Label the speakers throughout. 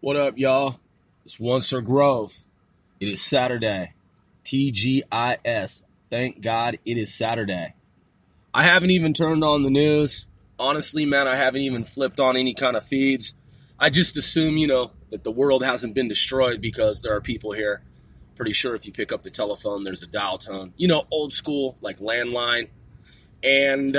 Speaker 1: What up, y'all? It's Once Grove. It is Saturday. TGIS. Thank God it is Saturday. I haven't even turned on the news. Honestly, man, I haven't even flipped on any kind of feeds. I just assume, that the world hasn't been destroyed because there are people here. Pretty sure if you pick up the telephone, there's a dial tone. Old school, like landline. And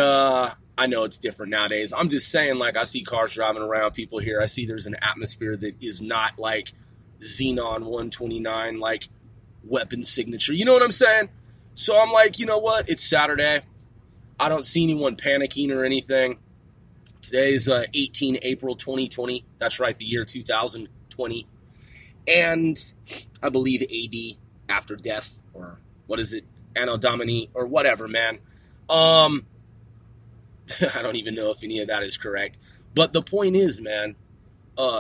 Speaker 1: I know it's different nowadays. I'm just saying, I see cars driving around, people here. I see there's an atmosphere that is not like Xenon 129, like weapon signature. You know what I'm saying? So I'm like, you know what? It's Saturday. I don't see anyone panicking or anything. Today's 18 April 2020. That's right, the year 2020. And I believe AD, after death, or what is it? Anno Domini, or whatever, man. I don't even know if any of that is correct. But the point is, man,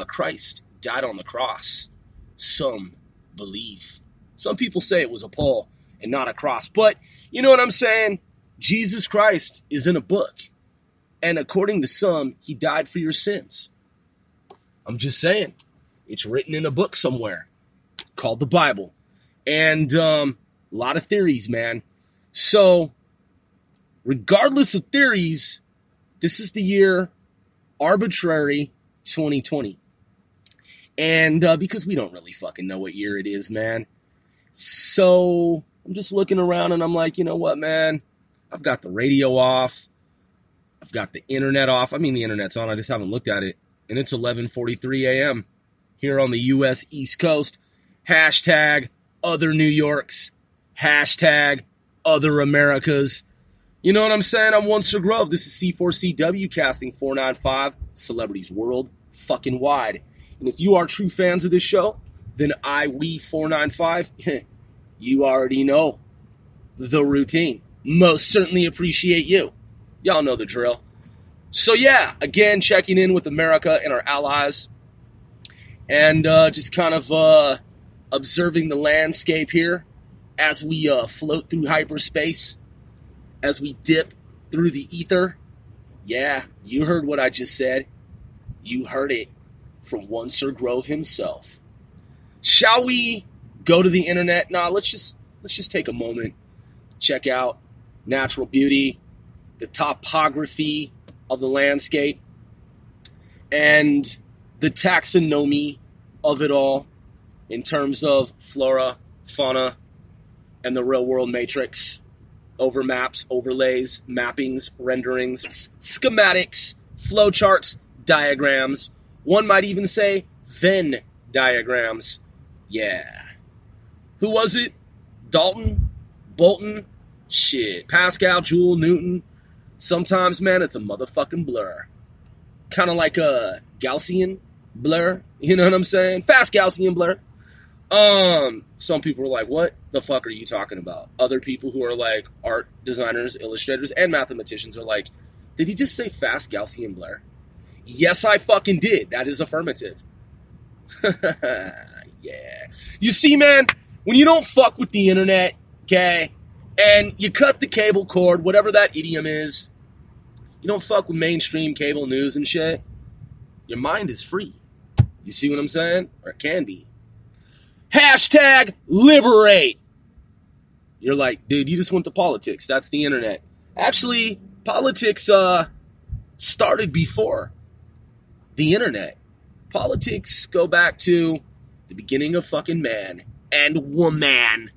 Speaker 1: Christ died on the cross. Some believe. Some people say it was a pole and not a cross. But you know what I'm saying? Jesus Christ is in a book. And according to some, he died for your sins. I'm just saying. It's written in a book somewhere called the Bible. And a lot of theories, man. So, regardless of theories, this is the year arbitrary 2020. And because we don't really fucking know what year it is, man. So, I'm just looking around and I'm like, you know what, man? I've got the radio off. I've got the internet off. I mean, the internet's on. I just haven't looked at it. And it's 11:43 a.m. here on the U.S. East Coast. Hashtag other New Yorks. Hashtag other Americas. You know what I'm saying? I'm Once Grove. This is C4CW casting 495. Celebrities world fucking wide. And if you are true fans of this show, then we 495, you already know the routine. Most certainly appreciate you. Y'all know the drill. So yeah, again, checking in with America and our allies. And just kind of observing the landscape here as we float through hyperspace, as we dip through the ether. Yeah, you heard what I just said. You heard it from Once Grove himself. Shall we go to the internet? Nah, let's just take a moment, check out natural beauty, the topography of the landscape, and the taxonomy of it all in terms of flora, fauna, and the real-world matrix, overmaps, overlays, mappings, renderings, schematics, flowcharts, diagrams. One might even say Venn diagrams. Yeah. Who was it? Dalton? Bolton? Shit. Pascal, Joule, Newton. Sometimes, man, it's a motherfucking blur. Kind of like a Gaussian blur. You know what I'm saying? Fast Gaussian blur. Some people are like, what the fuck are you talking about? Other people who are like art designers, illustrators, and mathematicians are like, did he just say fast Gaussian blur? Yes, I fucking did. That is affirmative. Yeah. You see, man, when you don't fuck with the internet, okay, and you cut the cable cord, whatever that idiom is, you don't fuck with mainstream cable news and shit, your mind is free. You see what I'm saying? Or it can be. Hashtag liberate. You're like, dude, you just went to politics. That's the internet. Actually, politics started before the internet. Politics go back to the beginning of fucking man and woman.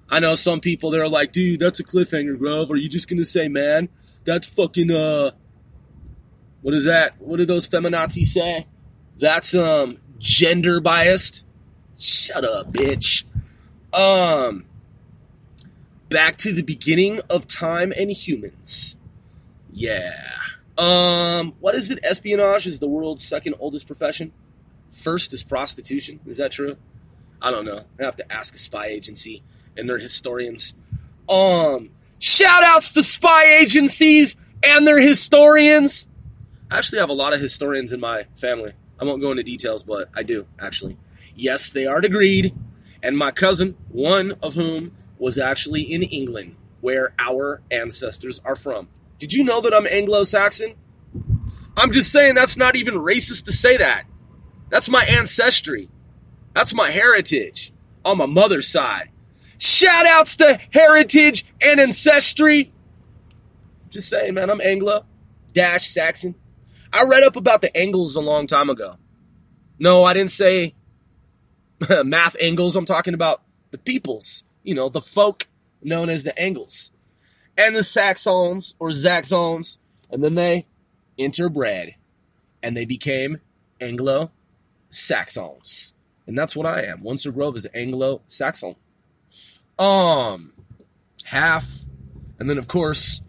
Speaker 1: I know some people, they're like, dude, that's a cliffhanger, Grove. Are you just going to say man? That's fucking, what is that? What did those feminazis say? That's, gender biased. Shut up, bitch. Back to the beginning of time and humans. Yeah. What is it? Espionage is the world's second oldest profession. First is prostitution. Is that true? I don't know. I have to ask a spy agency and their historians. Shout outs to spy agencies and their historians. I actually have a lot of historians in my family. I won't go into details, but I do, actually. Yes, they are degreed. And my cousin, one of whom was actually in England, where our ancestors are from. Did you know that I'm Anglo-Saxon? I'm just saying that's not even racist to say that. That's my ancestry. That's my heritage on my mother's side. Shout outs to heritage and ancestry. Just saying, man, I'm Anglo-Saxon. I read up about the Angles a long time ago. No, I didn't say math Angles. I'm talking about the peoples, the folk known as the Angles. And the Saxons or Zaxons. And then they interbred. And they became Anglo-Saxons. And that's what I am. Windsor Grove is Anglo-Saxon. Half. And then, of course,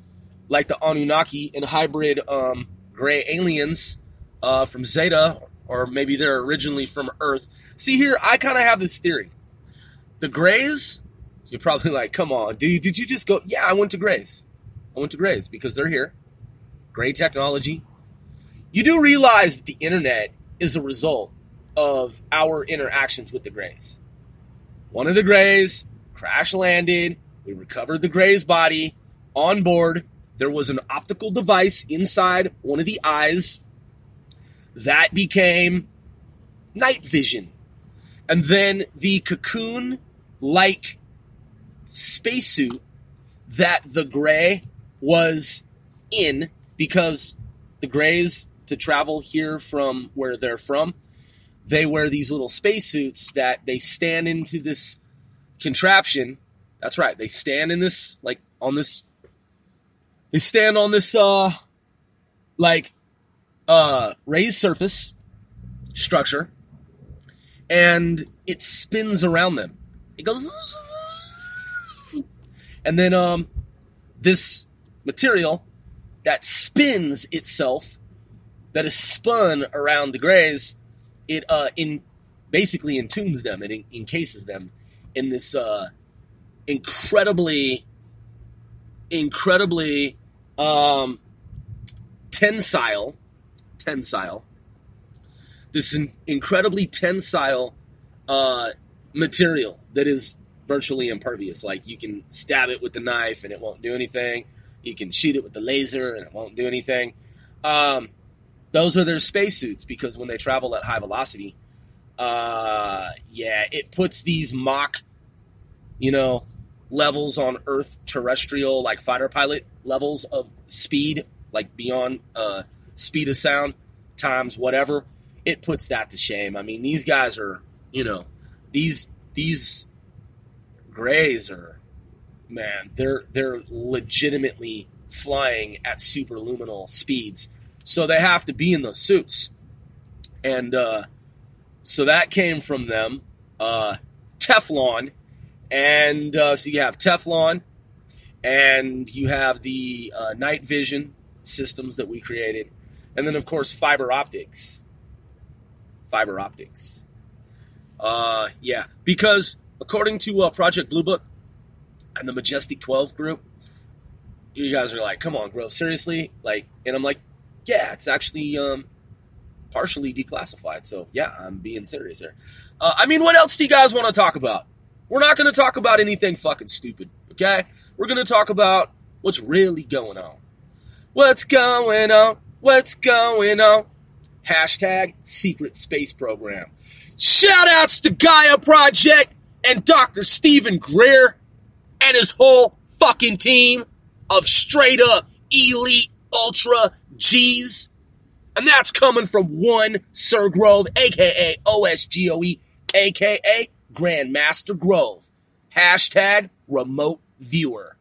Speaker 1: like the Anunnaki and hybrid gray aliens from Zeta, or maybe they're originally from Earth. See here, I kind of have this theory. The Greys, you're probably like, come on, dude, did you just go? Yeah, I went to Greys. I went to Greys because they're here. Gray technology. You do realize that the internet is a result of our interactions with the Greys. One of the Greys crash landed. We recovered the Grey's body on board. There was an optical device inside one of the eyes that became night vision. And then the cocoon-like spacesuit that the Grey was in, because the Greys, to travel here from where they're from, they wear these little spacesuits that they stand into this contraption. That's right. They stand in this, like, on this, they stand on this, raised surface structure, and it spins around them. It goes, and then, this material that spins itself, that is spun around the Greys, it basically entombs them. It encases them in this incredibly tensile, this incredibly tensile material that is virtually impervious. Like, you can stab it with the knife and it won't do anything. You can shoot it with the laser and it won't do anything. Those are their spacesuits, because when they travel at high velocity, it puts these Mach, levels on Earth terrestrial, like fighter pilot levels of speed, like beyond speed of sound times whatever. It puts that to shame. I mean, these guys are, these Greys are, man, they're legitimately flying at superluminal speeds. So they have to be in those suits. And so that came from them. Teflon. And so you have Teflon. And you have the night vision systems that we created. And then, of course, fiber optics. Fiber optics. Because according to Project Blue Book and the Majestic 12 group, you guys are like, come on, Grove, seriously? Like, and I'm like, yeah, it's actually partially declassified. So, yeah, I'm being serious here. What else do you guys want to talk about? We're not going to talk about anything fucking stupid, okay? We're going to talk about what's really going on. What's going on? What's going on? Hashtag secret space program. Shout outs to Gaia Project and Dr. Stephen Greer and his whole fucking team of straight up elite ultra G's. And that's coming from one Sir Grove, a.k.a. OSGOE, a.k.a. Grandmaster Grove. Hashtag remote viewer.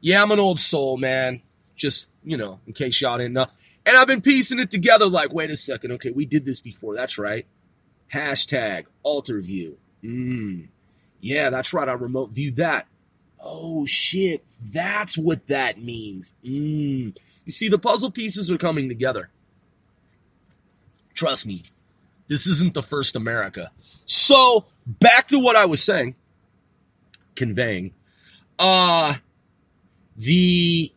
Speaker 1: Yeah, I'm an old soul, man. Just, in case y'all didn't know. And I've been piecing it together like, wait a second. Okay, we did this before. That's right. Hashtag alter view. Yeah, that's right. I remote viewed that. Oh, shit. That's what that means. You see, the puzzle pieces are coming together. Trust me. This isn't the first America. So, back to what I was saying. Conveying. The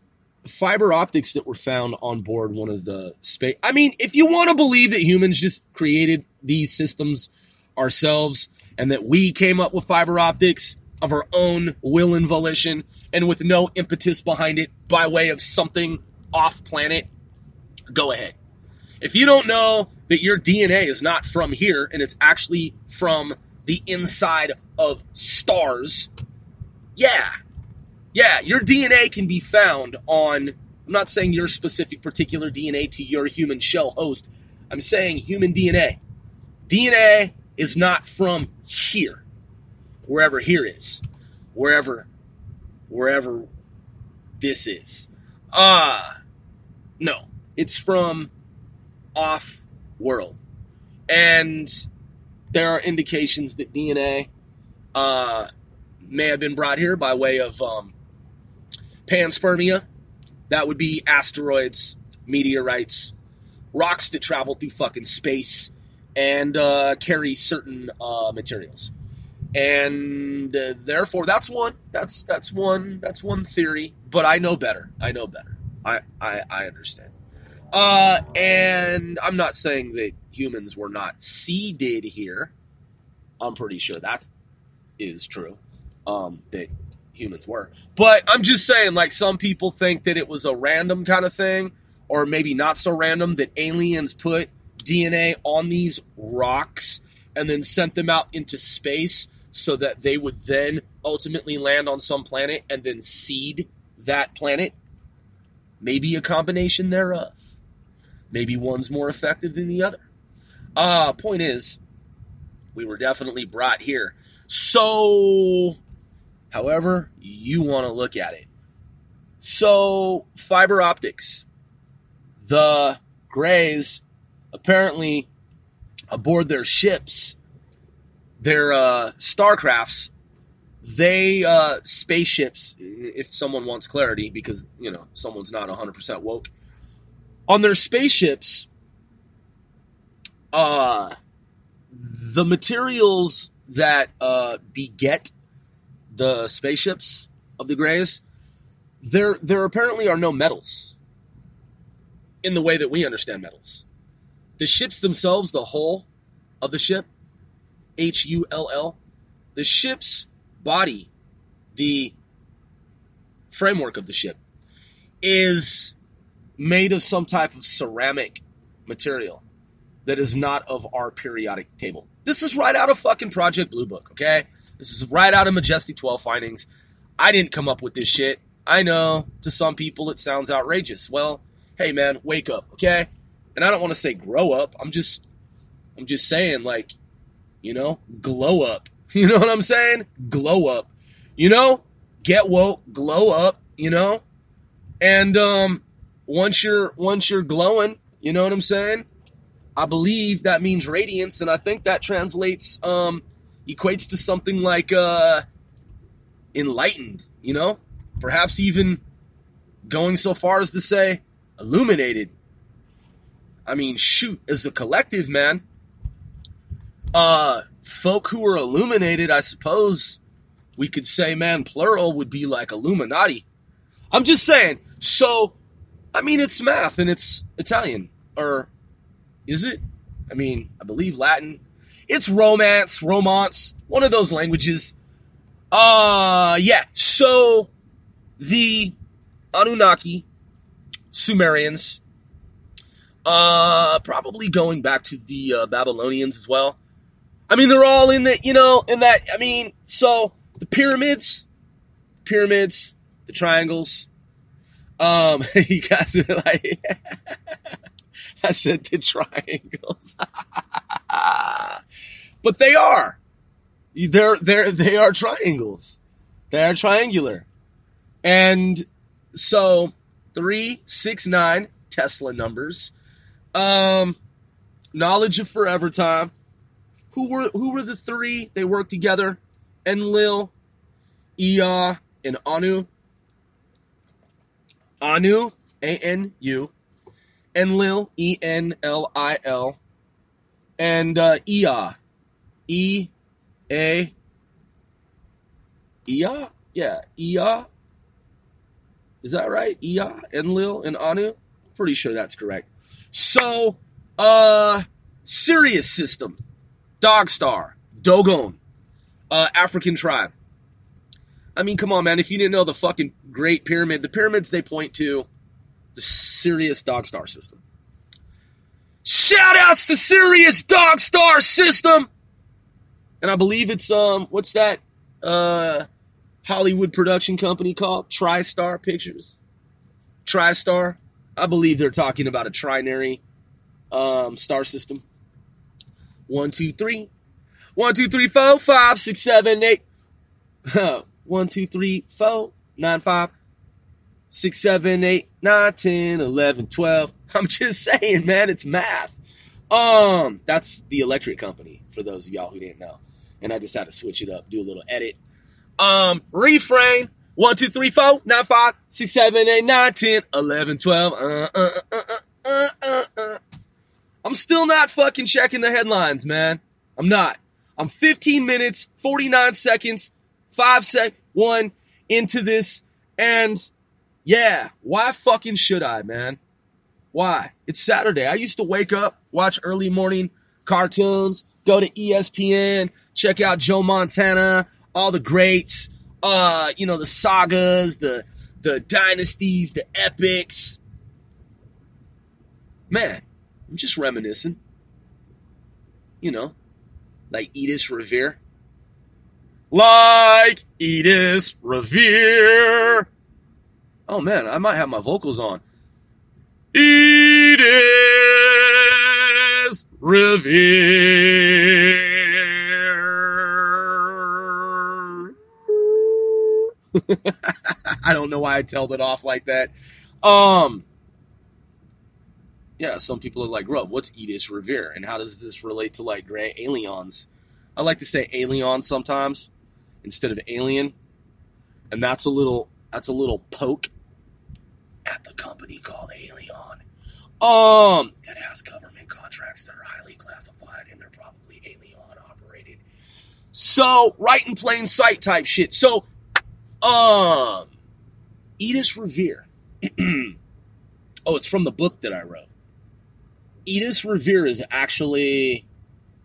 Speaker 1: fiber optics that were found on board one of the space. If you want to believe that humans just created these systems ourselves and that we came up with fiber optics of our own will and volition and with no impetus behind it by way of something off planet, go ahead. If you don't know that your DNA is not from here and it's actually from the inside of stars, yeah, your DNA can be found on, I'm not saying your specific particular DNA to your human shell host. I'm saying human DNA. DNA is not from here, wherever here is, wherever this is. No, it's from off-world. And there are indications that DNA may have been brought here by way of panspermia. That would be asteroids, meteorites, rocks that travel through fucking space and carry certain materials. And therefore, that's one theory. But I know better. I understand. And I'm not saying that humans were not seeded here. I'm pretty sure that is true. That humans were. But I'm just saying, like, some people think that it was a random kind of thing, or maybe not so random, that aliens put DNA on these rocks and then sent them out into space so that they would then ultimately land on some planet and then seed that planet. Maybe a combination thereof. Maybe one's more effective than the other. Point is, we were definitely brought here. So, however you want to look at it. So, fiber optics. The Greys, apparently, aboard their ships, their starcrafts, spaceships, if someone wants clarity, because, someone's not 100% woke, on their spaceships, the materials that beget the spaceships of the Greys, there apparently are no metals in the way that we understand metals. The ships themselves, the hull of the ship, HULL, the ship's body, the framework of the ship, is made of some type of ceramic material that is not of our periodic table. This is right out of fucking Project Blue Book, okay? This is right out of Majestic 12 findings. I didn't come up with this shit. I know, to some people it sounds outrageous. Well, hey man, wake up, okay? And I don't want to say grow up. I'm just saying, like, glow up. You know what I'm saying? Glow up. Get woke, glow up, And once you're glowing, you know what I'm saying? I believe that means radiance, and I think that translates, equates to something like enlightened, Perhaps even going so far as to say illuminated. I mean, shoot, as a collective, man, folk who are illuminated, I suppose we could say, man, plural would be like Illuminati. I'm just saying. So, I mean, it's math and it's Italian. Or is it? I mean, I believe Latin. It's romance, one of those languages. Yeah. So, the Anunnaki, Sumerians, probably going back to the Babylonians as well. I mean, they're all in the, so the pyramids, the triangles. You guys are like, I said the triangles, but they are. They are triangles. They are triangular, and so 3, 6, 9 Tesla numbers. Knowledge of forever time. Who were the three? They worked together. Enlil, Ea, and Anu. Anu, A-N-U. Enlil, E-N-L-I-L. And Ea, E-A. Ea? Yeah, Ea. Is that right? Ea, Enlil, and Anu? Pretty sure that's correct. So, Sirius system. Dogstar, Dogon, African tribe. I mean, come on, man. If you didn't know the fucking Great Pyramid, the pyramids they point to, the Sirius Dogstar system. Shout outs to Sirius Dogstar system. And I believe it's, what's that Hollywood production company called? TriStar Pictures. TriStar. I believe they're talking about a trinary star system. 1, 2, 3. 1, 2, 3, 4, 5, 6, 7, 8. 1, 2, 3, 4, 9, 5, 6, 7, 8, 9, 10, 11, 12. I'm just saying, man, it's math. That's the electric company, for those of y'all who didn't know. And I just had to switch it up, do a little edit. Refrain. 1, 2, 3, 4, 9, 5, 6, 7, 8, 9, 10, 11, 12. I'm still not fucking checking the headlines, man. I'm not. I'm 15 minutes, 49 seconds, 1 into this. And yeah, why fucking should I, man? Why? It's Saturday. I used to wake up, watch early morning cartoons, go to ESPN, check out Joe Montana, all the greats, the sagas, the dynasties, the epics. Man, I'm just reminiscing. Like Edith Revere. Like Edith Revere. Oh man, I might have my vocals on. Edith Revere. I don't know why I tailed it off like that. Yeah, some people are like, Rob, what's Edith Revere? And how does this relate to like gray aliens? I like to say alien sometimes instead of alien. And that's a little poke at the company called Alien. That has government contracts that are highly classified and they're probably alien operated. So, right in plain sight type shit. So, Edith Revere. Oh, it's from the book that I wrote. Edith Revere is actually,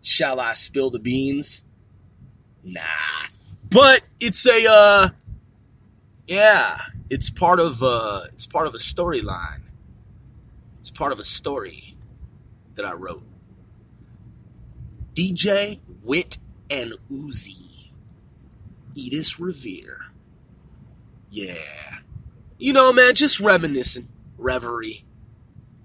Speaker 1: shall I spill the beans? Nah. But it's it's part of a storyline. It's part of a story that I wrote. DJ, Wit, and Uzi. Edith Revere. Yeah. Man, just reminiscing. Reverie.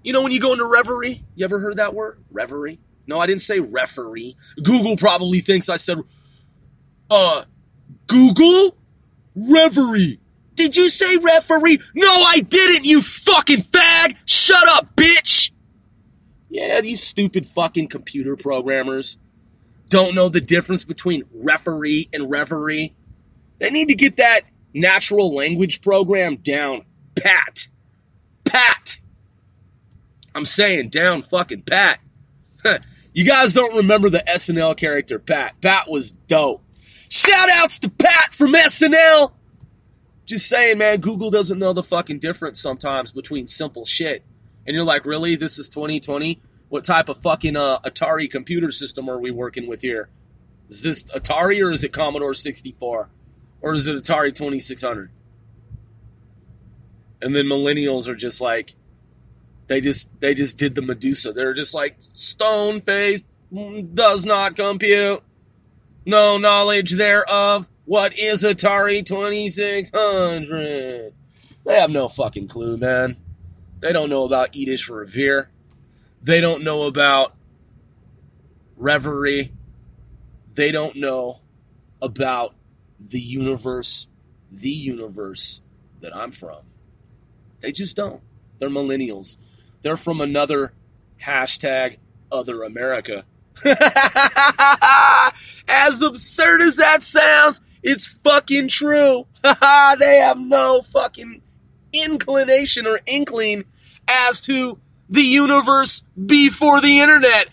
Speaker 1: When you go into reverie, you ever heard that word? Reverie? No, I didn't say referee. Google probably thinks I said, Google? Reverie. Did you say referee? No, I didn't, you fucking fag! Shut up, bitch! Yeah, these stupid fucking computer programmers don't know the difference between referee and reverie. They need to get that natural language program down pat. Pat! I'm saying down fucking pat. You guys don't remember the SNL character Pat. Pat was dope. Shout outs to Pat from SNL! Just saying, man, Google doesn't know the fucking difference sometimes between simple shit. And you're like, really? This is 2020? What type of fucking Atari computer system are we working with here? Is this Atari or is it Commodore 64? Or is it Atari 2600? And then millennials are just like, they just did the Medusa. They're just like, stone face does not compute. No knowledge thereof. What is Atari 2600? They have no fucking clue, man. They don't know about Edith Revere. They don't know about Reverie. They don't know about the universe that I'm from. They just don't. They're millennials. They're from another hashtag other America. As absurd as that sounds, it's fucking true. They have no fucking inclination or inkling as to the universe before the internet.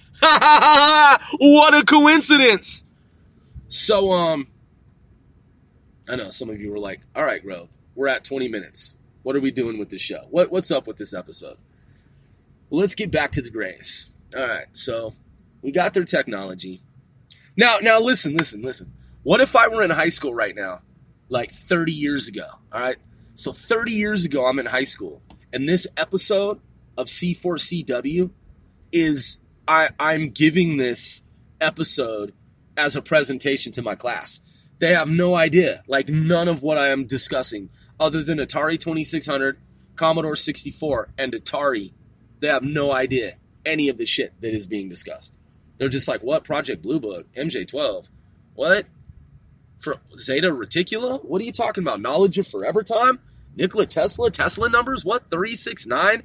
Speaker 1: What a coincidence. So, I know some of you were like, all right, Grove, we're at 20 minutes. What are we doing with this show? What's up with this episode? Well, let's get back to the Grays. All right, so we got their technology. Now, listen. What if I were in high school right now, like 30 years ago, all right? So 30 years ago, I'm in high school, and this episode of C4CW is I'm giving this episode as a presentation to my class. They have no idea, like none of what I am discussing, other than Atari 2600, Commodore 64, and Atari. They have no idea any of the shit that is being discussed. They're just like, what? Project Blue Book, MJ12, what? For Zeta Reticula? What are you talking about? Knowledge of Forever Time? Nikola Tesla? Tesla numbers? What? 369?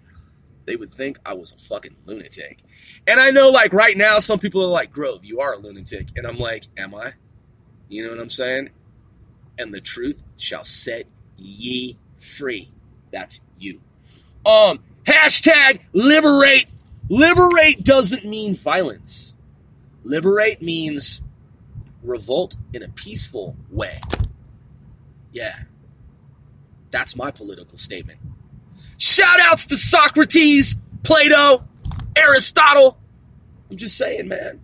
Speaker 1: They would think I was a fucking lunatic. And I know, like, right now, some people are like, Grove, you are a lunatic. And I'm like, am I? You know what I'm saying? And the truth shall set ye free. That's you. Hashtag liberate. Liberate doesn't mean violence. Liberate means revolt in a peaceful way. Yeah. That's my political statement. Shout outs to Socrates, Plato, Aristotle. I'm just saying, man.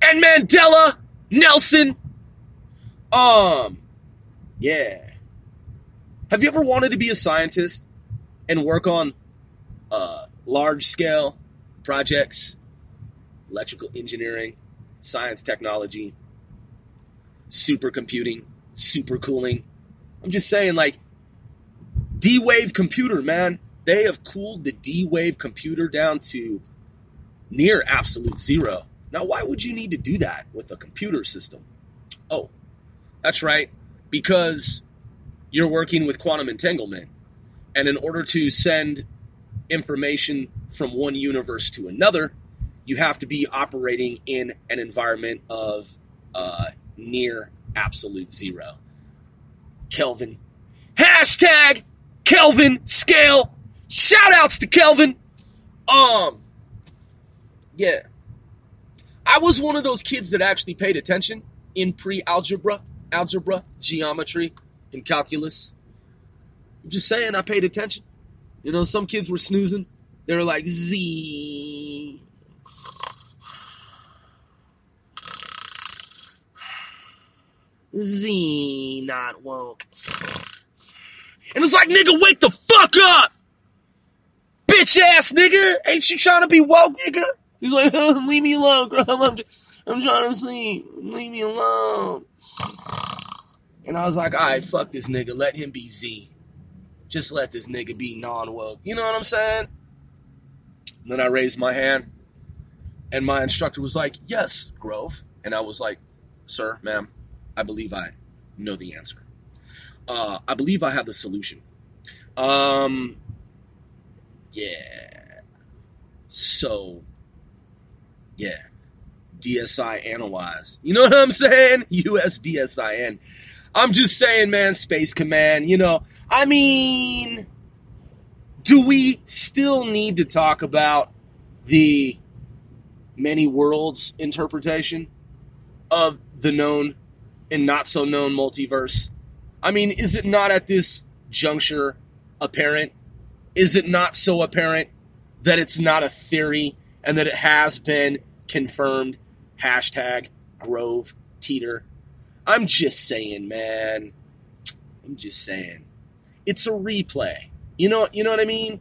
Speaker 1: And Mandela, Nelson. Yeah. Have you ever wanted to be a scientist and work on large-scale projects, electrical engineering, science technology, supercomputing, supercooling? I'm just saying, like, D-Wave computer, man. They have cooled the D-Wave computer down to near absolute zero. Now, why would you need to do that with a computer system? Oh, that's right. Because you're working with quantum entanglement. And in order to send information from one universe to another, you have to be operating in an environment of near absolute zero. Kelvin. Hashtag Kelvin scale. Shout outs to Kelvin. Yeah. I was one of those kids that actually paid attention in pre-algebra, algebra, geometry, and calculus. I'm just saying, I paid attention. You know, some kids were snoozing. They were like, Z. Z not woke. And it's like, nigga, wake the fuck up! Bitch ass nigga! Ain't you trying to be woke, nigga? He's like, leave me alone, bro. I'm trying to sleep. Leave me alone. And I was like, alright, fuck this nigga. Let him be Z. Just let this nigga be non-woke. You know what I'm saying? And then I raised my hand. And my instructor was like, yes, Grove. And I was like, sir, ma'am, I believe I know the answer. I believe I have the solution. Yeah. So, yeah. DSI analyze. You know what I'm saying? USDSIN. I'm just saying, man, Space Command, you know. I mean, do we still need to talk about the many worlds interpretation of the known and not so known multiverse? I mean, is it not at this juncture apparent? Is it not so apparent that it's not a theory and that it has been confirmed? Hashtag Grove Teeter. I'm just saying, man. I'm just saying. It's a replay. You know what I mean?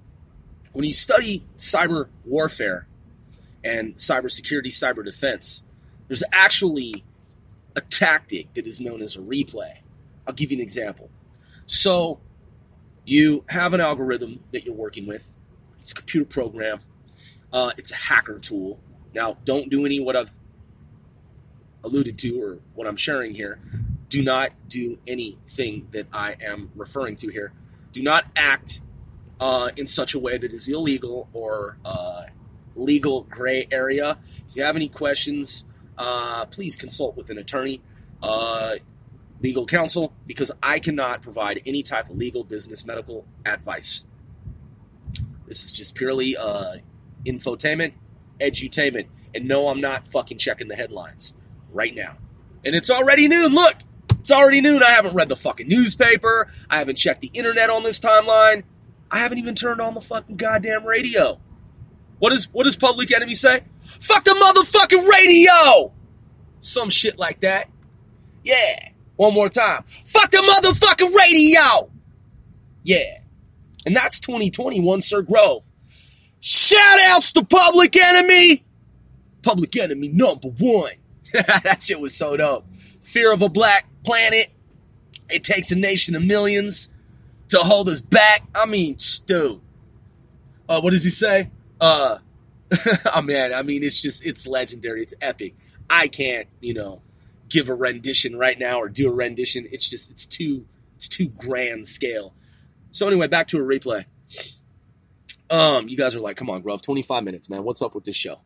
Speaker 1: When you study cyber warfare and cybersecurity, cyber defense, there's actually a tactic that is known as a replay. I'll give you an example. So you have an algorithm that you're working with. It's a computer program. It's a hacker tool. Now, don't do any what I've alluded to or what I'm sharing here. Do not do anything that I am referring to here. Do not act in such a way that is illegal or legal gray area. If you have any questions, please consult with an attorney, legal counsel, because I cannot provide any type of legal, business, medical advice. This is just purely infotainment, edutainment. And no, I'm not fucking checking the headlines right now. And it's already noon. Look, it's already noon. I haven't read the fucking newspaper. I haven't checked the internet on this timeline. I haven't even turned on the fucking goddamn radio. What does Public Enemy say? Fuck the motherfucking radio! Some shit like that. Yeah. One more time. Fuck the motherfucking radio! Yeah. And that's 2021, Sir Grove. Shout outs to Public Enemy. Public Enemy #1. That shit was so dope. Fear of a Black Planet. It takes a nation of millions to hold us back. I mean, dude. What does he say? Oh man, I mean, it's legendary. It's epic. I can't, give a rendition right now or do a rendition. It's too grand scale. So anyway, back to a replay. You guys are like, come on, Grove, 25 minutes, man. What's up with this show?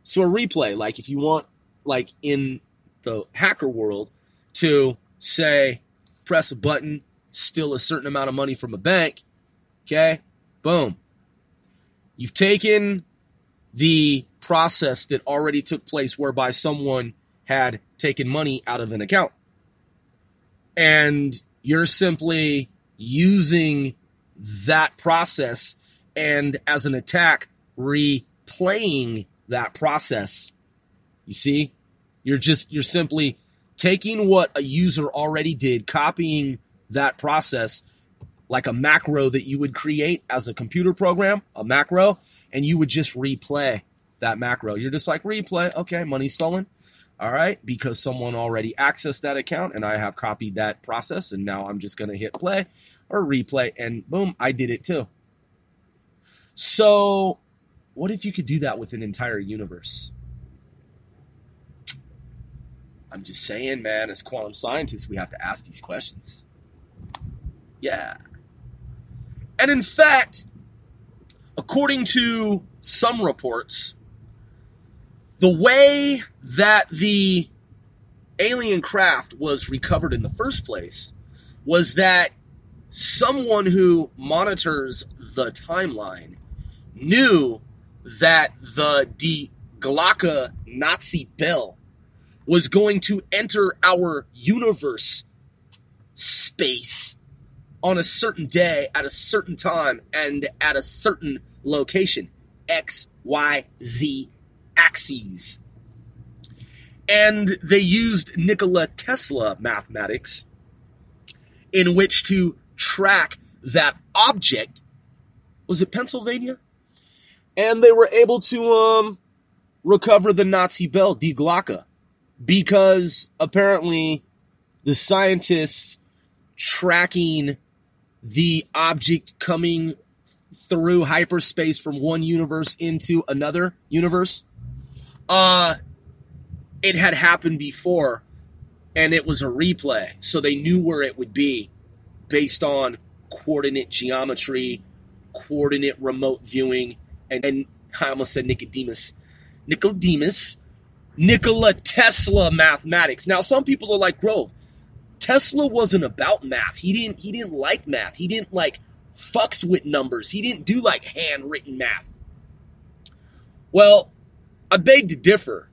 Speaker 1: So a replay, like if you want, like in the hacker world, to say, press a button, steal a certain amount of money from a bank, okay, boom. You've taken the process that already took place whereby someone had taken money out of an account. And you're simply using that process and as an attack, replaying that process. You see? You're simply taking what a user already did, copying that process like a macro that you would create as a computer program, a macro, and you would just replay that macro. You're just like, replay, okay, money stolen. All right, because someone already accessed that account and I have copied that process and now I'm just going to hit play or replay and boom, I did it too. So what if you could do that with an entire universe? I'm just saying, man, as quantum scientists, we have to ask these questions. Yeah. And in fact, according to some reports, the way that the alien craft was recovered in the first place was that someone who monitors the timeline knew that the Glocka Nazi bell was going to enter our universe space on a certain day, at a certain time, and at a certain location. X, Y, Z axes. And they used Nikola Tesla mathematics in which to track that object. Was it Pennsylvania? And they were able to recover the Nazi bell, Die Glocke, because apparently the scientists tracking the object coming through hyperspace from one universe into another universe, it had happened before, and it was a replay, so they knew where it would be based on coordinate geometry, coordinate remote viewing, and I almost said Nikola Tesla mathematics. Now, some people are like, Grove, Tesla wasn't about math. He didn't like math. He didn't like fucks with numbers. He didn't do like handwritten math. Well, I beg to differ.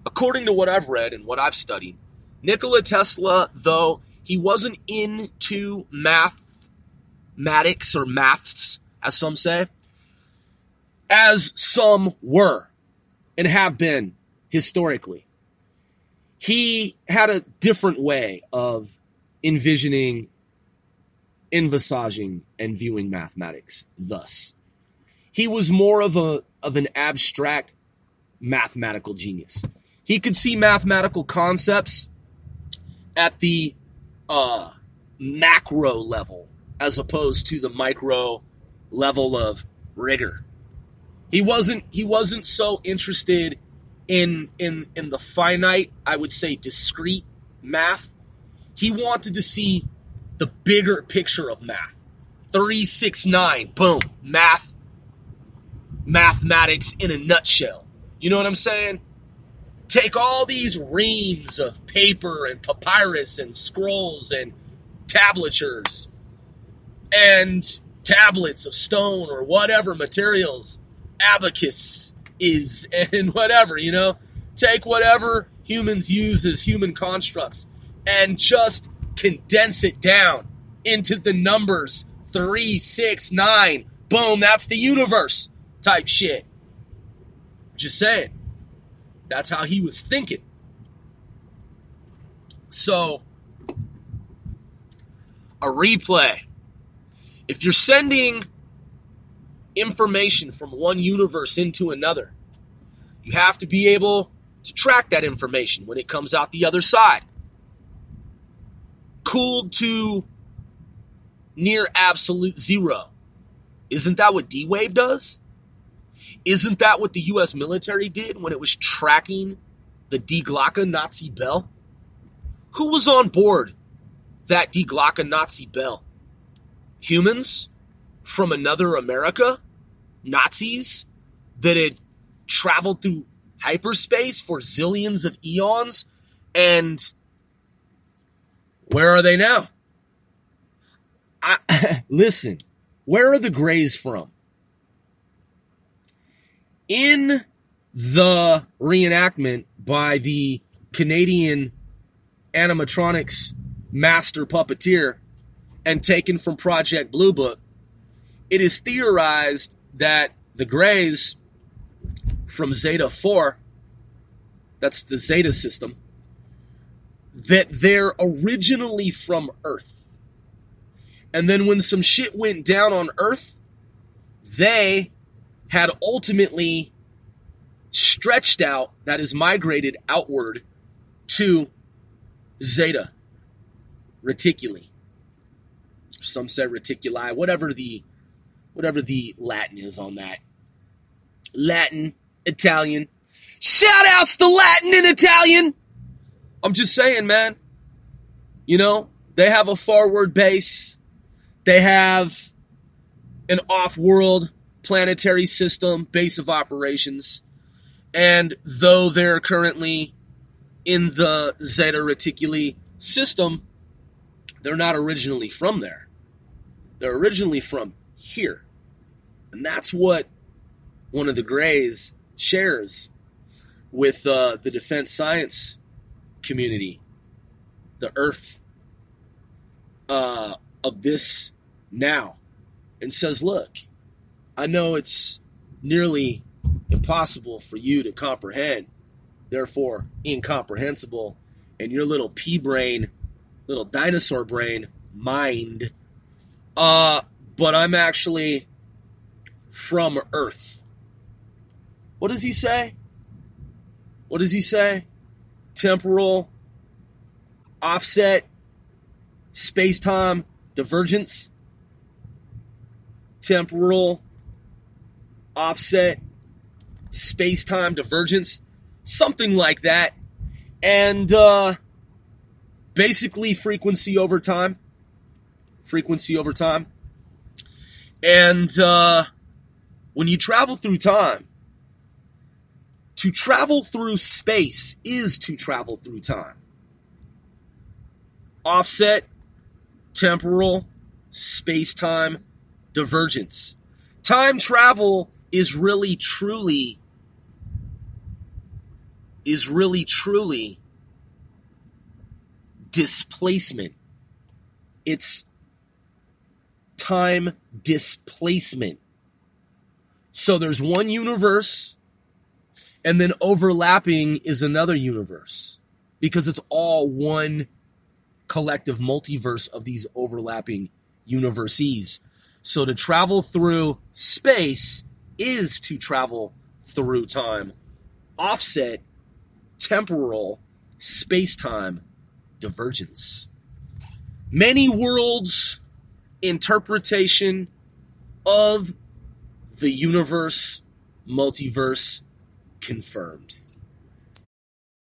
Speaker 1: According to what I've read and what I've studied, Nikola Tesla, though he wasn't into mathematics or maths, as some say, as some were and have been historically, he had a different way of envisaging, and viewing mathematics. Thus, he was more of an abstract mathematical genius. He could see mathematical concepts at the macro level as opposed to the micro level of rigor. He wasn't so interested in the finite, I would say discrete math. He wanted to see the bigger picture of math. 3, 6, 9, boom, mathematics in a nutshell. You know what I'm saying? Take all these reams of paper and papyrus and scrolls and tablatures and tablets of stone or whatever materials, abacus is, and whatever, take whatever humans use as human constructs and just condense it down into the numbers 3, 6, 9. Boom, that's the universe type shit. Just saying. That's how he was thinking. So, a replay. If you're sending information from one universe into another. You have to be able to track that information when it comes out the other side. Cooled to near absolute zero. Isn't that what D-Wave does? Isn't that what the U.S. military did when it was tracking the Die Glocke Nazi bell? Who was on board that Die Glocke Nazi bell? Humans from another America? Nazis that had traveled through hyperspace for zillions of eons? And where are they now? Listen, where are the Greys from? In the reenactment by the Canadian animatronics master puppeteer and taken from Project Blue Book, it is theorized that the Greys from Zeta 4, that's the Zeta system, that they're originally from Earth. And then when some shit went down on Earth, they had ultimately stretched out, that is migrated outward to Zeta Reticuli. Some say reticuli, whatever the Latin is on that. Latin, Italian. Shout outs to Latin and Italian. I'm just saying, man. You know, they have a forward base. They have an off-world planetary system, base of operations. And though they're currently in the Zeta Reticuli system, they're not originally from there. They're originally from here. And that's what one of the Greys shares with the defense science community, the Earth of this now, and says, look, I know it's nearly impossible for you to comprehend, therefore incomprehensible, and your little pea brain, little dinosaur brain, mind, but I'm actually from Earth. What does he say? What does he say? Temporal, offset, space-time, divergence. Temporal, offset, space-time, divergence. Something like that. And basically frequency over time. Frequency over time. And when you travel through time, to travel through space is to travel through time. Offset, temporal, space-time, divergence. Time travel is really truly displacement. It's time displacement. So there's one universe, and then overlapping is another universe, because it's all one collective multiverse of these overlapping universes. So to travel through space is to travel through time. Offset, temporal, space-time, divergence. Many worlds interpretation of the universe, multiverse, confirmed.